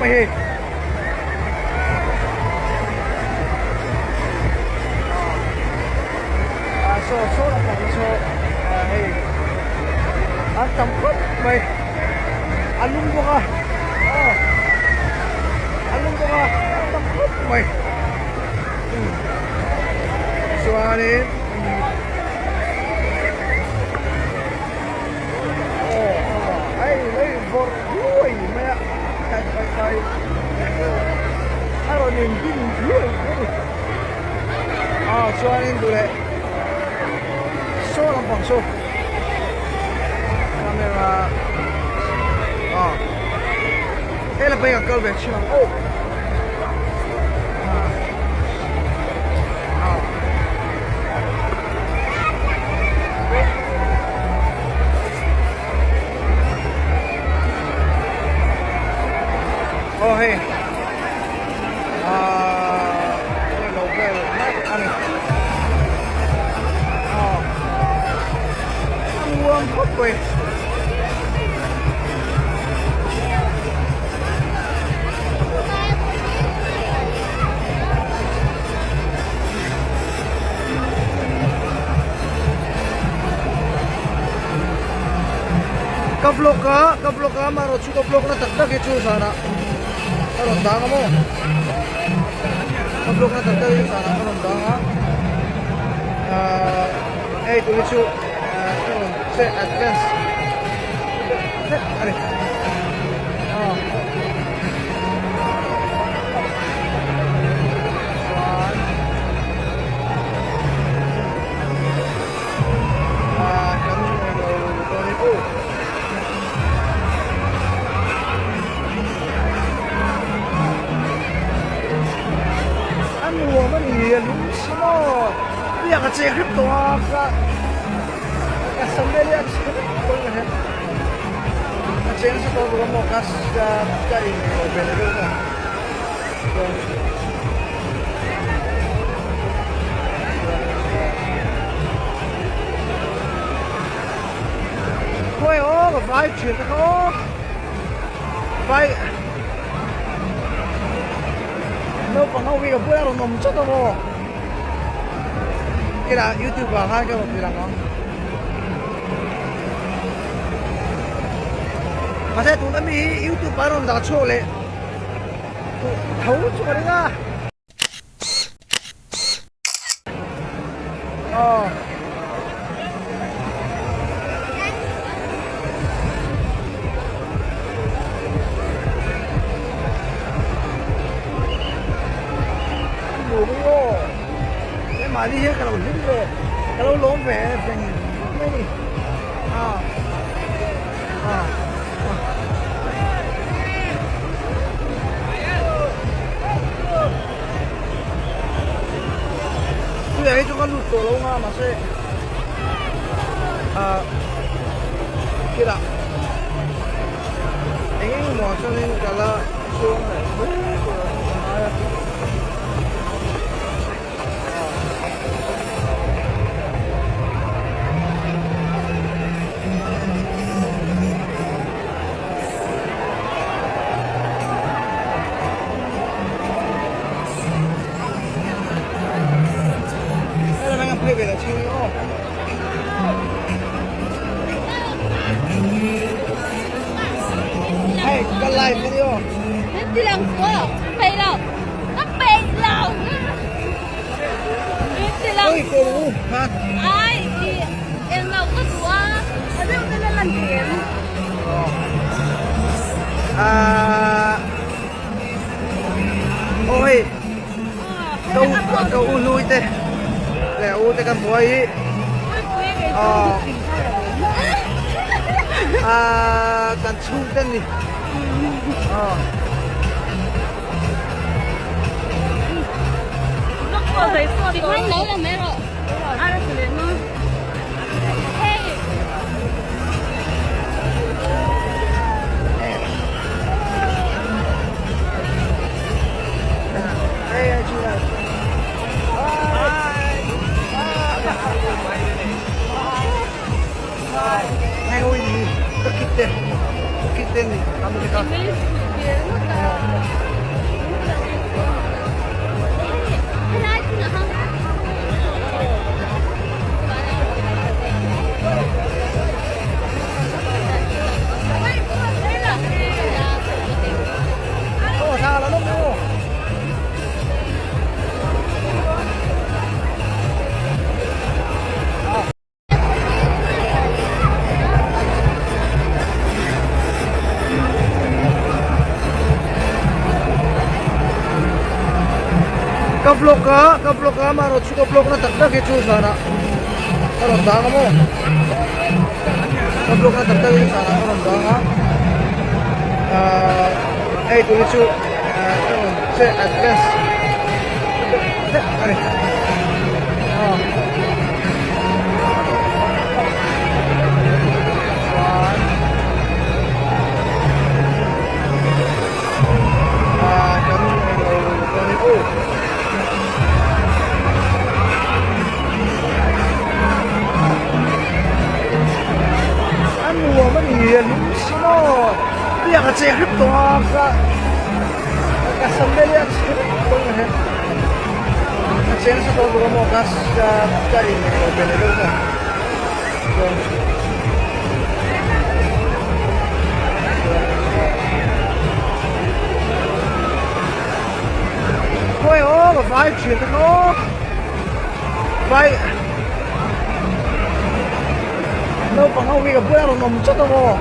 Hey. So là còn so hey. Ăn tầm khóc mày. Ăn luôn không à? Ăn luôn không à? Ăn tầm khóc mày. So đi. Hey, lấy vợ đuôi mẹ. Cái I don't even get it. So I didn't do that. So lang so. Camera. Ela pega a calva aqui. Oh hey. Wait. Kablok ka maro chu kablok na takda ke chu sana. Karon da mo. Kablok na takda ke sana karon da ha. Tulis chu set advance. Are. Yang kecil itu apa? Sambil lihat boleh. Kecil itu kalau mau kas dari mobil itu kan. Koi cái vai chuyển nó vai nó còn nó vì cái bữa nó nằm chết đâu. Cái là YouTube vào hai cái một gì là nó mà thế tụi nó bị YouTube vào nó đã chua lệ thấu chua đấy ra mà đi hết kalau lom về kalau lom về phải ini tu ya itu kan luto lo nggak masih kira ini mau soalnya kalau suang về là chưa nhớ. Hey, cái lại cái đi không? Đi làm của, bày đâu? Nó bày đâu? Đi làm. Ôi cô đủ hả? Ai đi em đâu có đủ à? Ở đây cái là làm tiền. Ôi, đâu lui thế? Lẹ u tay cầm bôi cần chung tên gì nó có thấy sao thì quanh lấy là mấy rồi ai là xử lý nó ngay ngồi đi tất kít tên đi làm được không sao là lúc đâu kablok ka marot su kablok na takda ke chu sana karon da mo kablok na takda ke sana karon da ha ai tu chu se advance ari sino dia ka check to ka sambel ya to ne ka check sa to mo ka sa tari ne ko benelo mo Ôi ô, mà vai chuyển nó vai đâu còn không gặp bữa nào nằm chất đâu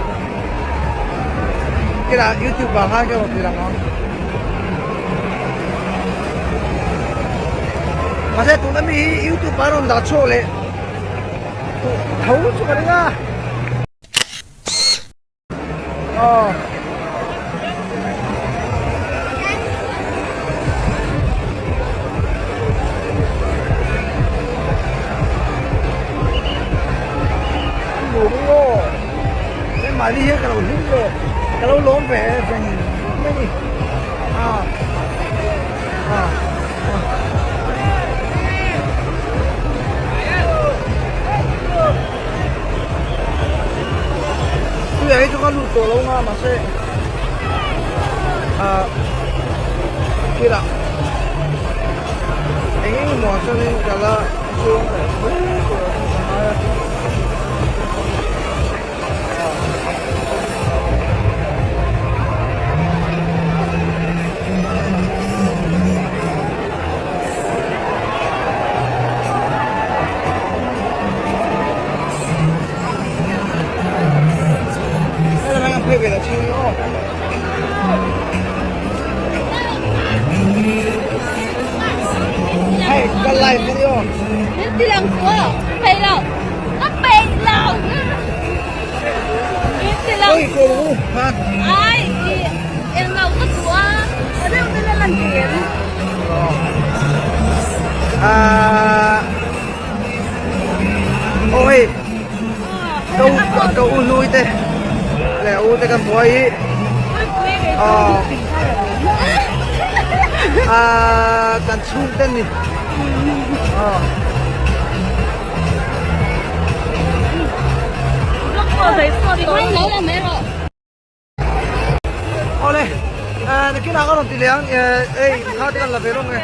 cái là YouTube vào hai cái một thì là ngon mà sẽ tụi nó bị YouTube vào nó đặt chỗ lại tụi thấu chỗ cái đó đúng rồi cái mà đi hết cả đầu dính rồi cái lâu lốm về thành mấy đi tuy ấy chúng ta lụt tổ lâu mà sẽ kia là anh ấy mò cho nên cả là xuống về là chưa nữa hay cái like video đi làm của hay đâu nó bền lòng đi làm ôi cô ha ai em làm cái của ở đây là làm tiền ôi câu lui thế là u tay cầm boy cần xuống tên đi đây cái nào có đồng tiền liang, khá thì là về luôn nghe.